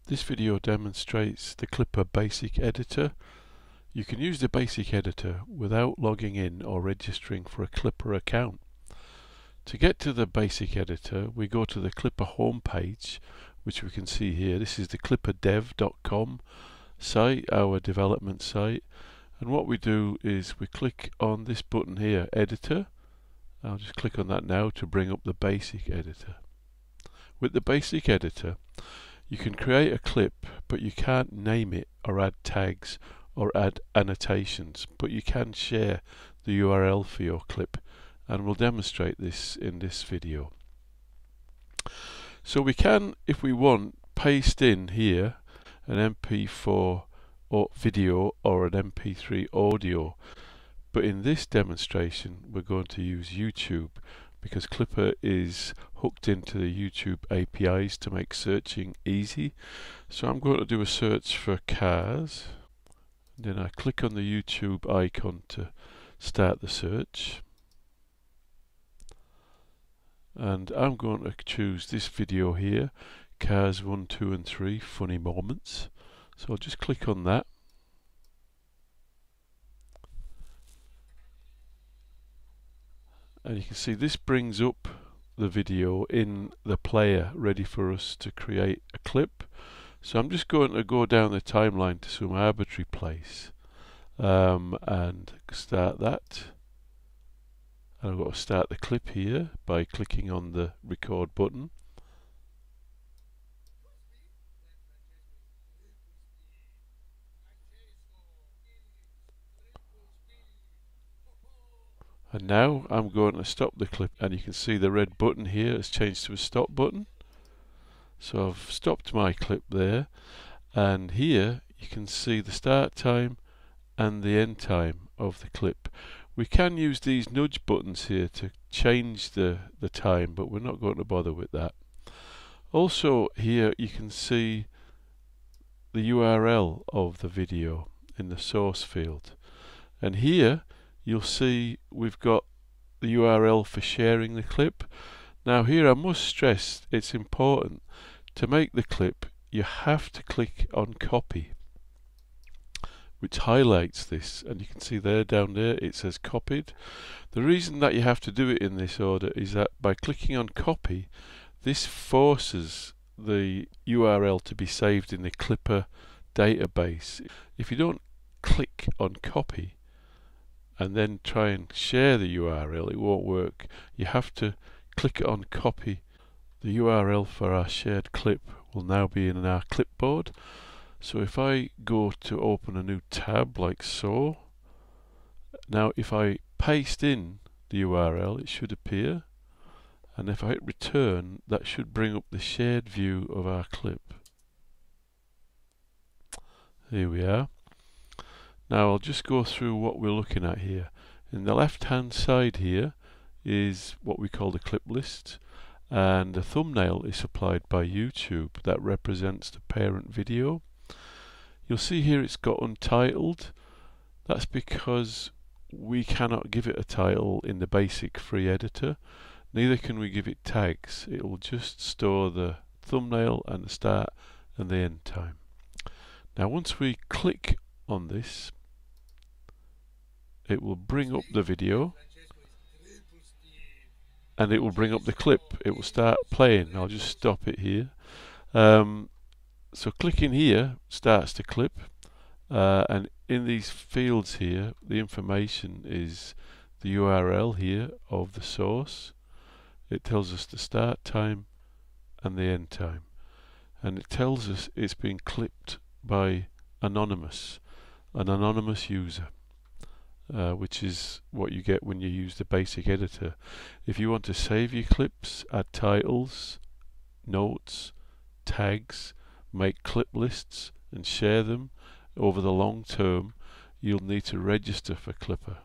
This video demonstrates the Clipper basic editor. You can use the basic editor without logging in or registering for a Clipper account. To get to the basic editor, we go to the Clipper homepage, which we can see here. This is the clipperdev.com site, our development site. And what we do is we click on this button here, Editor. I'll just click on that now to bring up the basic editor. With the basic editor, you can create a clip, but you can't name it or add tags or add annotations, but you can share the URL for your clip, and we'll demonstrate this in this video. So we can, if we want, paste in here an MP4 or video or an MP3 audio, but in this demonstration we're going to use YouTube because Clipper is hooked into the YouTube APIs to make searching easy. So I'm going to do a search for cars, then I click on the YouTube icon to start the search, and I'm going to choose this video here, Cars 1, 2 and 3 Funny Moments. So I'll just click on that. And you can see this brings up the video in the player ready for us to create a clip. So I'm just going to go down the timeline to some arbitrary place and start that. And I've got to start the clip here by clicking on the record button. And now I'm going to stop the clip, and you can see the red button here has changed to a stop button. So I've stopped my clip there, and here you can see the start time and the end time of the clip. We can use these nudge buttons here to change the time, but we're not going to bother with that. Also here you can see the URL of the video in the source field, and here you'll see we've got the URL for sharing the clip. Now here I must stress it's important to make the clip, you have to click on copy, which highlights this, and you can see there down there it says copied. The reason that you have to do it in this order is that by clicking on copy, this forces the URL to be saved in the Clipper database. If you don't click on copy and then try and share the URL, it won't work. You have to click on copy. The URL for our shared clip will now be in our clipboard. So if I go to open a new tab like so, now if I paste in the URL it should appear, and if I hit return that should bring up the shared view of our clip. Here we are. Now I'll just go through what we're looking at here. In the left hand side here is what we call the clip list, and the thumbnail is supplied by YouTube that represents the parent video. You'll see here it's got untitled. That's because we cannot give it a title in the basic free editor, neither can we give it tags. It will just store the thumbnail and the start and the end time. Now once we click on this, it will bring up the video and it will bring up the clip. It will start playing. I'll just stop it here. So clicking here starts the clip, and in these fields here the information is the URL here of the source. It tells us the start time and the end time, and it tells us it's been clipped by an anonymous user, which is what you get when you use the basic editor. If you want to save your clips, add titles, notes, tags, make clip lists and share them over the long term, you'll need to register for Clipper.